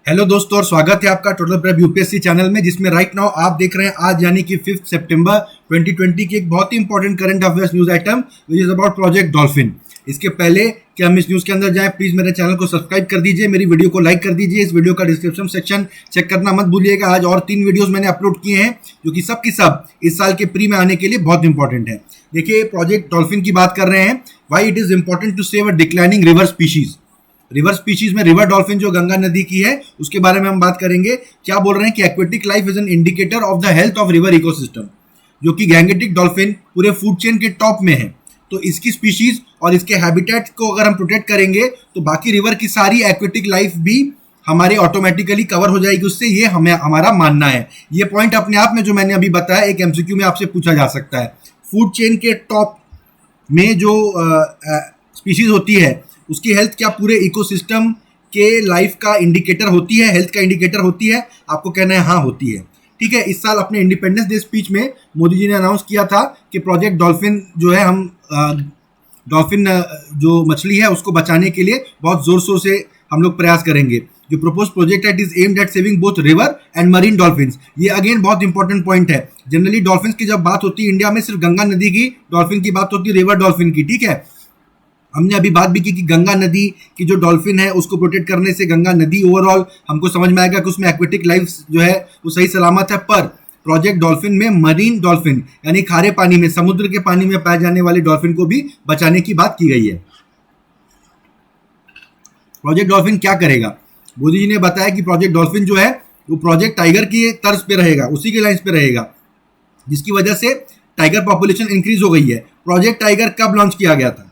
Hello दोस्तों और स्वागत है आपका टोटल प्रेप यूपीएससी चैनल में, जिसमें राइट नाउ आप देख रहे हैं आज यानी कि 5 सितंबर 2020 की एक बहुत ही important current affairs news item which is about project dolphin. इसके पहले कि हम इस न्यूज के अंदर जाएं, प्लीज मेरे चैनल को सब्सक्राइब कर दीजिए, मेरी वीडियो को लाइक कर दीजिए, इस वीडियो का डिस्क्रिप्शन सेक्शन चेक करना मत भूलिएगा। आज और 3 वीडियोस मैंने अपलोड किए हैं जो कि सब की सब इस साल के प्री में आने के लिए बहुत इंपॉर्टेंट है। देखिए, प्रोजेक्ट डॉल्फिन की बात कर रहे हैं। Why it is important to save a declining river species. River species में रिवर डॉल्फिन जो गंगा नदी की है उसके बारे में हम बात करेंगे। क्या बोल रहे हैं कि aquatic life is an indicator of the health of river ecosystem, जो कि गैंगेटिक डॉल्फिन पूरे फूड चेन के टॉप में है। तो इसकी स्पीशीज और इसके हैबिटेट को अगर हम प्रोटेक्ट करेंगे तो बाकी रिवर की सारी एक्वेटिक लाइफ भी हमारे ऑटोमेटिकली कवर हो जाएगी उससे, ये हमें हमारा मानना है। ये पॉइंट अपने आप में जो मैंने अभी बताया एक एमसीक्यू में आपसे पूछा जा सकता है। फूड चेन के टॉप में जो स्पीशीज होती है उसकी हेल्थ क्या पूरे इकोसिस्टम के लाइफ का इंडिकेटर होती है, हेल्थ का इंडिकेटर होती है? आपको कहना है हाँ होती है। ठीक है, इस साल अपने इंडिपेंडेंस डे स्पीच में मोदी जी ने अनाउंस किया था कि प्रोजेक्ट डॉल्फिन जो है हम डॉल्फिन जो मछली है उसको बचाने के लिए बहुत जोर शोर से हम लोग प्रयास करेंगे। जो प्रपोज प्रोजेक्ट है it is aimed at saving both river and marine dolphins. ये अगेन बहुत इंपॉर्टेंट पॉइंट है। जनरली डॉल्फिन्स की जब बात होती है इंडिया में सिर्फ गंगा नदी की डॉल्फिन की बात होती है, रिवर डॉल्फिन की। ठीक है, हमने अभी बात भी की कि गंगा नदी की जो डॉल्फिन है उसको प्रोटेक्ट करने से गंगा नदी ओवरऑल हमको समझ में आएगा कि उसमें एक्वेटिक लाइफ जो है वो सही सलामत है। पर प्रोजेक्ट डॉल्फिन में मरीन डॉल्फिन यानी खारे पानी में, समुद्र के पानी में पाए जाने वाले डॉल्फिन को भी बचाने की बात की गई है। प्रोजेक्ट डॉल्फिन क्या करेगा? मोदी जी ने बताया कि प्रोजेक्ट डॉल्फिन जो है वो प्रोजेक्ट टाइगर की तर्ज पे रहेगा, उसी के लाइन्स पे रहेगा, जिसकी वजह से टाइगर पॉपुलेशन इंक्रीज हो गई है। प्रोजेक्ट टाइगर कब लॉन्च किया गया था?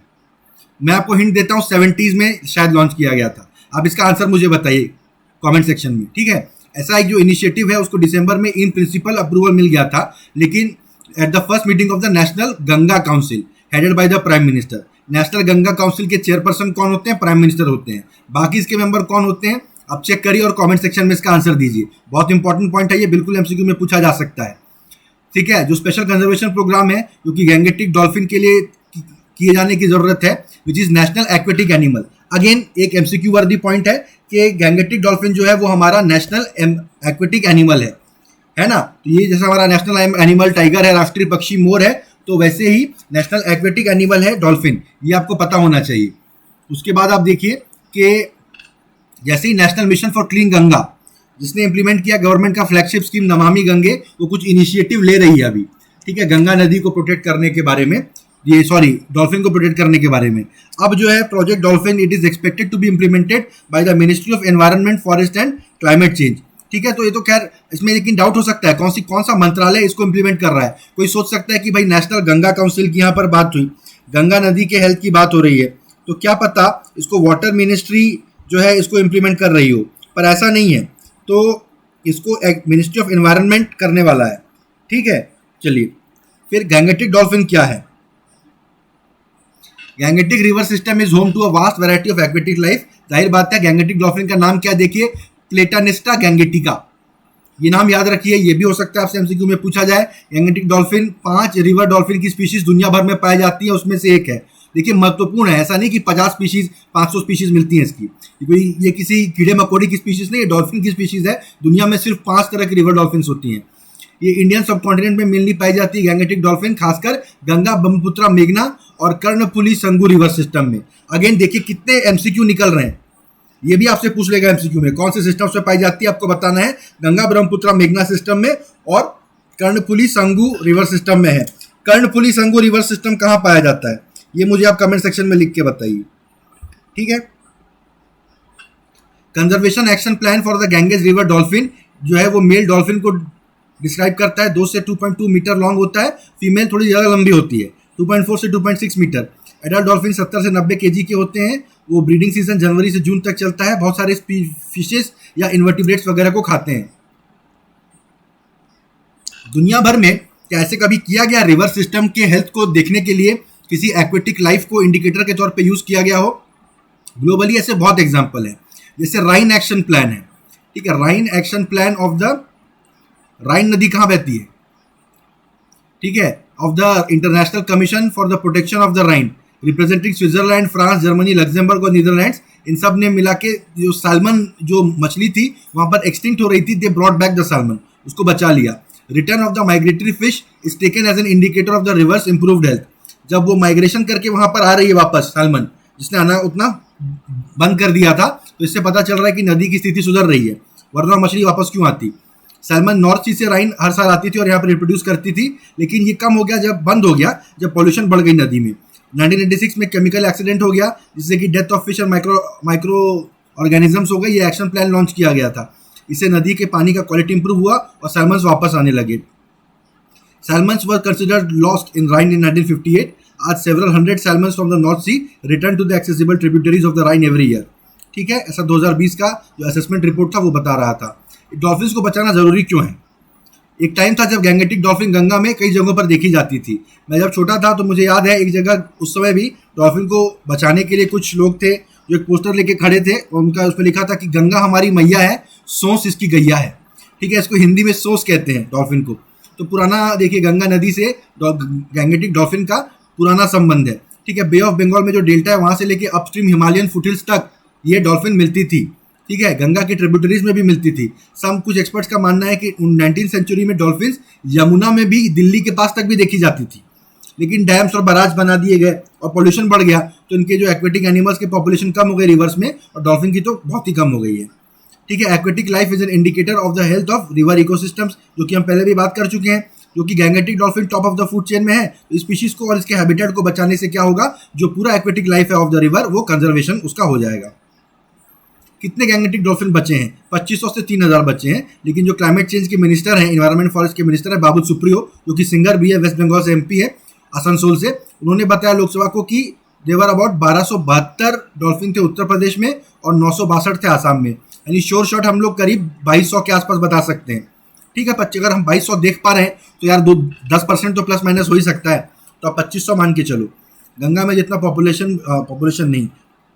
मैं आपको हिंट देता हूँ, 70s में शायद लॉन्च किया गया था। आप इसका आंसर मुझे बताइए कमेंट सेक्शन में। ठीक है, ऐसा एक जो इनिशिएटिव है उसको दिसंबर में इन प्रिंसिपल अप्रूवल मिल गया था, लेकिन at the first meeting of the national Ganga council headed by the prime minister. National Ganga council के चेयरपर्सन कौन होते हैं? प्राइम मिनिस्टर होते हैं। बाकी इसके मेंबर कौन होते हैं? आप चेक करिए और कॉमेंट सेक्शन में इसका आंसर दीजिए। बहुत इंपॉर्टेंट पॉइंट है ये, बिल्कुल एमसीक्यू में पूछा जा सकता है। ठीक है, जो स्पेशल कंजर्वेशन प्रोग्राम है जो कि गैंगेटिक डॉल्फिन के लिए किए जाने की जरूरत है, which is national aquatic animal. Again एक एमसीक्यू वर्दी पॉइंट है कि गैंगेटिक डॉल्फिन जो है वो हमारा नेशनल एक्वेटिक एनिमल है ना। तो ये जैसा हमारा नेशनल एनिमल टाइगर है, राष्ट्रीय पक्षी मोर है, तो वैसे ही नेशनल एक्वेटिक एनिमल है डॉल्फिन। ये आपको पता होना चाहिए। उसके बाद आप देखिए कि जैसे ही national mission for clean Ganga जिसने इंप्लीमेंट किया गवर्नमेंट का फ्लैगशिप स्कीम नमामि गंगे, वो कुछ इनिशिएटिव ले रही है अभी। ठीक है, गंगा नदी को प्रोटेक्ट करने के बारे में, ये सॉरी डॉल्फिन को प्रोटेक्ट करने के बारे में। अब जो है project dolphin it is expected to be implemented by the ministry of environment, forest and climate change. ठीक है, तो ये तो खैर इसमें लेकिन डाउट हो सकता है कौन सा मंत्रालय इसको इंप्लीमेंट कर रहा है। कोई सोच सकता है कि भाई नेशनल गंगा काउंसिल की यहाँ पर बात हुई, गंगा नदी के हेल्थ की बात हो रही है, तो क्या पता इसको वाटर मिनिस्ट्री जो है इसको इम्प्लीमेंट कर रही हो, पर ऐसा नहीं है। तो इसको मिनिस्ट्री ऑफ एनवायरनमेंट करने वाला है। ठीक है, चलिए फिर गैंगेटिक डॉल्फिन क्या है? Gangetic river system is home to a vast variety of aquatic life. जाहिर बात है, गैंगेटिक डॉल्फिन का नाम क्या देखिए, प्लेटानिस्टा गैंगेटिका। ये नाम याद रखिए, ये भी हो सकता है आपसे एमसीक्यू में पूछा जाए। गैंगेटिक डॉल्फिन 5 रिवर डॉल्फिन की स्पीशीज दुनिया भर में पाई जाती है, उसमें से एक है। देखिए महत्वपूर्ण है, ऐसा नहीं कि 50 स्पीशीज 500 स्पीशीज मिलती हैं इसकी। ये किसी कीड़े मकोड़े की स्पीशीज नहीं, ये डॉल्फिन की स्पीशीज है। दुनिया में सिर्फ 5 तरह की रिवर डॉल्फिन होती हैं। ये इंडियन सब कॉन्टिनेंट में मेनली पाई जाती है गैंगेटिक डॉल्फिन, खासकर गंगा, ब्रह्मपुत्रा, मेघना और कर्णफुली संगू रिवर सिस्टम में। अगेन देखिए कितने एमसीक्यू निकल रहे हैं, ये भी आपसे पूछ लेगा एमसीक्यू में कौन से सिस्टम में पाई जाती है, आपको बताना है। गंगा, ब्रह्मपुत्रा, मेघना सिस्टम में और कर्णफुली संगू रिवर सिस्टम में है। कर्णफुली संगू रिवर सिस्टम कहाँ पाया जाता है ये मुझे आप कमेंट सेक्शन में लिख के बताइए। ठीक है, conservation action plan for the Ganges river dolphin जो है वो मेल डॉल्फिन को डिस्क्राइब करता है। 2 से 2.2 मीटर लॉन्ग होता है, फीमेल थोड़ी ज़्यादा लंबी होती है, 2.4 से 2.6 मीटर। एडल्ट डॉल्फिन 70 से 90 केजी के होते हैं। वो ब्रीडिंग सीजन जनवरी से जून तक चलता है। बहुत सारे फिशेस या इन्वर्टिब्रेट्स वगैरह को खाते हैं। दुनिया भर में क्या ऐसे कभी किया गया रिवर सिस्टम के हेल्थ को देखने के लिए किसी एक्वेटिक लाइफ को इंडिकेटर के तौर पे यूज किया गया हो? ग्लोबली ऐसे बहुत एग्जांपल है, जैसे राइन एक्शन प्लान है। ठीक है, Rhine action plan of the Rhine नदी कहाँ बहती है? ठीक है, of the international commission for the protection of the Rhine. Representing Switzerland, France, Germany, Luxembourg और नीदरलैंड्स, इन सब ने मिला के जो सालमन जो मछली थी वहां पर एक्सटिंक्ट हो रही थी, they brought back the salmon, उसको बचा लिया। Return of the migratory fish is taken as an indicator of the river's improved health. जब वो माइग्रेशन करके वहां पर आ रही है वापस सालमन, जिसने आना उतना बंद कर दिया था, तो इससे पता चल रहा है कि नदी की स्थिति सुधर रही है, वरना मछली वापस क्यों आती। सैल्मन नॉर्थ सी से राइन हर साल आती थी और यहाँ पर रिप्रोड्यूस करती थी, लेकिन ये कम हो गया जब बंद हो गया, जब पॉल्यूशन बढ़ गई नदी में। 1986 में केमिकल एक्सीडेंट हो गया जिससे कि डेथ ऑफ फिश और माइक्रो ऑर्गेनिजम्स हो गए। ये एक्शन प्लान लॉन्च किया गया था, इससे नदी के पानी का क्वालिटी इंप्रूव हुआ और सैल्मन्स वापस आने लगे। Salmons were considered lost in Rhine in 1958। आज several hundred salmons from the North Sea return to the accessible tributaries of the Rhine every year. ठीक है, ऐसा 2020 का जो असेसमेंट रिपोर्ट था वो बता रहा था। डॉल्फिन को बचाना जरूरी क्यों है? एक टाइम था जब गैंगेटिक डॉल्फिन गंगा में कई जगहों पर देखी जाती थी। मैं जब छोटा था तो मुझे याद है एक जगह उस समय भी डॉल्फिन को बचाने के लिए कुछ लोग थे जो एक पोस्टर लेके खड़े थे और उनका उस पर लिखा था कि गंगा हमारी मैया है, सोस इसकी गैया है। ठीक है, इसको हिंदी में सोस कहते हैं डॉल्फिन को। तो पुराना देखिए गंगा नदी से गैंगेटिक डॉल्फिन का पुराना संबंध है। ठीक है, बे ऑफ बंगाल में जो डेल्टा है वहाँ से लेके अपस्ट्रीम हिमालयन फुटहिल्स तक ये डॉल्फिन मिलती थी। ठीक है, गंगा के ट्रिब्यूटरीज में भी मिलती थी। कुछ एक्सपर्ट्स का मानना है कि 19वीं सेंचुरी में डॉल्फिन यमुना में भी दिल्ली के पास तक भी देखी जाती थी, लेकिन डैम्स और बराज बना दिए गए और पॉल्यूशन बढ़ गया, तो इनके जो एक्वेटिक एनिमल्स की पॉपुलेशन कम हो गई रिवर्स में, और डॉल्फिन की तो बहुत ही कम हो गई है। ठीक है, aquatic life is an indicator of the health of river ecosystems, जो कि हम पहले भी बात कर चुके हैं। जो कि Gangetic dolphin top of the food chain में है, तो स्पीशीज को और इसके हैबिटेट को बचाने से क्या होगा, जो पूरा एक्वेटिक लाइफ है ऑफ द रिवर वो कंजर्वेशन उसका हो जाएगा। कितने गैंगेटिक डॉल्फिन बचे हैं? 2500 से 3000 बचे हैं। लेकिन जो क्लाइमेट चेंज के मिनिस्टर हैं, इन्वायरमेंट फॉरेस्ट के मिनिस्टर है बाबुल सुप्रियो, जो कि सिंगर भी है, वेस्ट बंगाल से एमपी है, आसनसोल से, उन्होंने बताया लोकसभा को कि देवर अबाउट 1272 डॉल्फिन थे उत्तर प्रदेश में और 962 थे आसाम में। यानी श्योर शॉट हम लोग करीब 2200 के आसपास बता सकते हैं। ठीक है, अगर हम 2200 देख पा रहे हैं तो यार 10% तो प्लस माइनस हो ही सकता है, तो आप 2500 मान के चलो। गंगा में जितना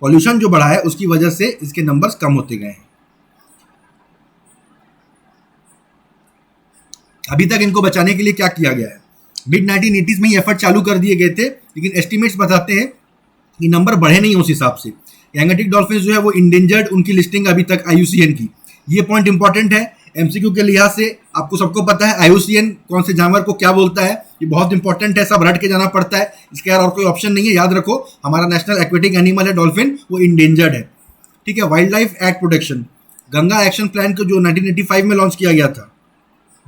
पॉल्यूशन जो बढ़ा है उसकी वजह से इसके नंबर्स कम होते गए हैं। अभी तक इनको बचाने के लिए क्या किया गया है? मिड 1980s में ही एफर्ट चालू कर दिए गए थे, लेकिन एस्टिमेट्स बताते हैं कि नंबर बढ़े नहीं उस हिसाब से। गैंगेटिक डॉल्फिन जो है वो इंडेंजर्ड, उनकी लिस्टिंग अभी तक IUCN की, ये पॉइंट इंपॉर्टेंट है। MCQ के लिहाज से आपको सबको पता है IUCN कौन से जानवर को क्या बोलता है, ये बहुत इंपॉर्टेंट है, सब रट के जाना पड़ता है, इसके यार और कोई ऑप्शन नहीं है। याद रखो, हमारा नेशनल एक्वेटिक एनिमल है डॉल्फिन, वो इंडेंजर्ड है। ठीक है, wild life act protection, Ganga action plan को जो 1985 में लॉन्च किया गया था।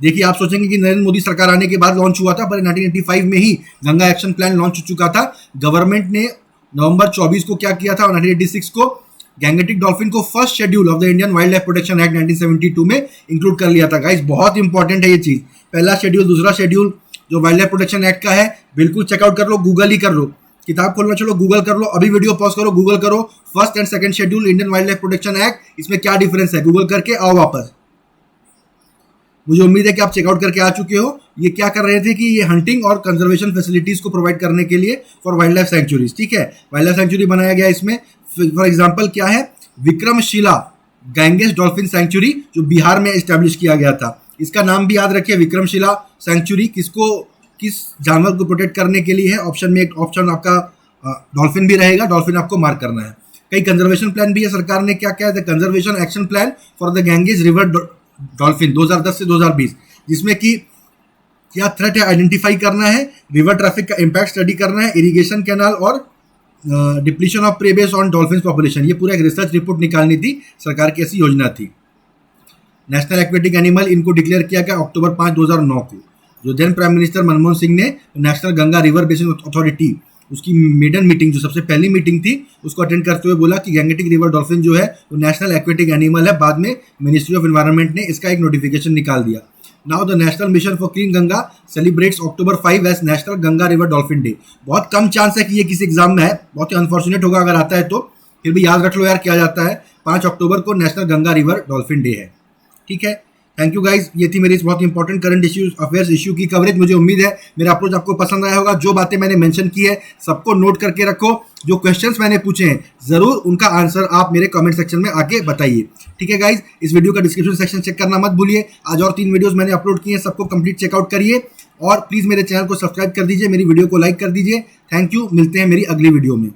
देखिए, आप सोचेंगे कि नरेंद्र मोदी सरकार आने के बाद लॉन्च हुआ था, पर 1985 में ही गंगा एक्शन प्लान लॉन्च हो चुका था। गवर्नमेंट ने नवंबर 24 को क्या किया था, और 1986 को गैंगेटिक डॉल्फिन को first schedule of the Indian wild life protection act 1972 में इंक्लूड कर लिया था। गाइस, बहुत इंपॉर्टेंट है ये चीज। पहला शेड्यूल, दूसरा शेड्यूल जो वाइल्ड लाइफ प्रोटेक्शन एक्ट का है, बिल्कुल चेकआउट कर लो, गूगल ही कर लो, किताब खोलना चलो गूगल कर लो, अभी वीडियो पॉज करो, गूगल करो first and second schedule Indian wild life protection act, इसमें क्या डिफरेंस है, गूगल करके आओ वापस। मुझे उम्मीद है कि आप चेकआउट करके आ चुके हो। ये क्या कर रहे थे कि ये हंटिंग और कंजर्वेशन फैसिलिटीज को प्रोवाइड करने के लिए फॉर वाइल्ड लाइफ सेंचुरीज। ठीक है, वाइल्ड लाइफ सेंचुरी बनाया गया इसमें। फॉर एग्जाम्पल क्या है, विक्रमशिला गैंगेस डॉल्फिन सेंचुरी जो बिहार में एस्टेब्लिश किया गया था। इसका नाम भी याद रखिए, विक्रमशिला सेंचुरी। किस जानवर को प्रोटेक्ट करने के लिए है? ऑप्शन में एक ऑप्शन आपका डॉल्फिन भी रहेगा, डॉल्फिन आपको मार्क करना है। कई कंजर्वेशन प्लान भी है सरकार ने, क्या क्या है, the conservation action plan for the Ganges river dolphin 2010 से 2020, जिसमें कि क्या थ्रेट है आइडेंटिफाई करना है, रिवर ट्रैफिक का इम्पैक्ट स्टडी करना है, इरिगेशन कैनाल और depletion of prey base on dolphin population. ये पूरा एक रिसर्च रिपोर्ट निकालनी थी सरकार की, ऐसी योजना थी। नेशनल एक्वेटिक एनिमल इनको डिक्लेयर किया गया अक्टूबर 5, 2009 को। जो then prime minister Manmohan Singh ने national Ganga river basin authority, उसकी मेडन मीटिंग जो सबसे पहली मीटिंग थी उसको अटेंड करते हुए बोला कि गैंगेटिक रिवर डॉल्फिन जो है वो नेशनल एक्वेटिक एनिमल है। बाद में मिनिस्ट्री ऑफ एनवायरनमेंट ने इसका एक नोटिफिकेशन निकाल दिया। Now the national mission for clean Ganga celebrates October 5 as national Ganga river dolphin day. बहुत कम चांस है कि ये किसी एग्जाम में है, बहुत ही अनफॉर्चुनेट होगा अगर आता है तो, फिर भी याद रख लो यार क्या जाता है, 5 अक्टूबर को national Ganga river dolphin day है। ठीक है, थैंक यू गाइज। ये थी मेरी इस बहुत important current issues affairs issue की कवरेज। मुझे उम्मीद है मेरा अप्रोच आपको पसंद आया होगा। जो बातें मैंने मेंशन की है सबको नोट करके रखो। जो क्वेश्चंस मैंने पूछे हैं जरूर उनका आंसर आप मेरे कमेंट सेक्शन में आके बताइए। ठीक है गाइज, इस वीडियो का डिस्क्रिप्शन सेक्शन चेक करना मत भूलिए। आज और 3 वीडियोस मैंने अपलोड किए हैं, सबको कंप्लीट चेकआउट करिए और प्लीज मेरे चैनल को सब्सक्राइब कर दीजिए, मेरी वीडियो को लाइक कर दीजिए। थैंक यू, मिलते हैं मेरी अगली वीडियो में।